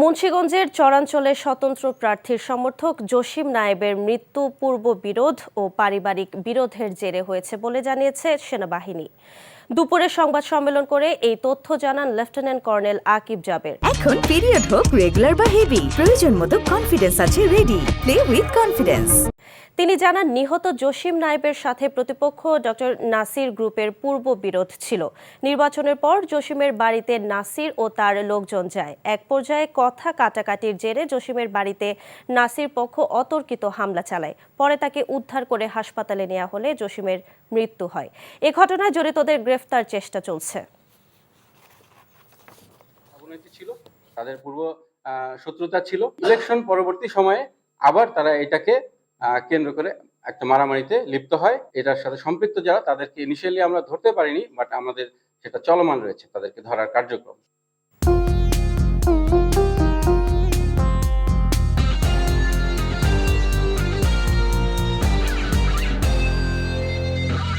মুন্সিগঞ্জের চরাঞ্চলে স্বতন্ত্র প্রার্থীর সমর্থক জসিম নায়েবের মৃত্যু পূর্ব বিরোধ ও পারিবারিক বিরোধের জেরে হয়েছে বলে জানিয়েছে সেনাবাহিনী। দুপুরে সংবাদ সম্মেলন করে এই তথ্য জানান লেফটেন্যান্ট কর্নেল আকিব জাবের। এখন পিরিয়ড হোক রেগুলার বা হেভি, প্রয়োজন মতো কনফিডেন্স আছে রেডি। Play with confidence. তিনি জানান, নিহত জসিম নায়েবের সাথে প্রতিপক্ষ ডক্টর নাসির গ্রুপের পূর্ব বিরোধ ছিল। নির্বাচনের পর জসিমের বাড়িতে নাসির ও তার লোকজন যায়। এক পর্যায়ে কথা কাটাকাটির জেরে জসিমের বাড়িতে নাসির পক্ষ অতর্কিত হামলা চালায়। পরে তাকে উদ্ধার করে হাসপাতালে নেওয়া হলে জসিমের মৃত্যু হয়। এ ঘটনায় জড়িতদের গ্রেফতার চেষ্টা চলছে। তাদের পূর্ব শত্রুতা ছিল। ইলেকশন পরবর্তী সময়ে আবার তারা এটাকে কেন্দ্র করে একটা মারামারিতে লিপ্ত হয়। এটার সাথে সম্পৃক্ত যারা, তাদেরকে ইনিশিয়ালি আমরা ধরতে পারিনি, বাট আমাদের সেটা চলমান রয়েছে, তাদেরকে ধরার কার্যক্রম।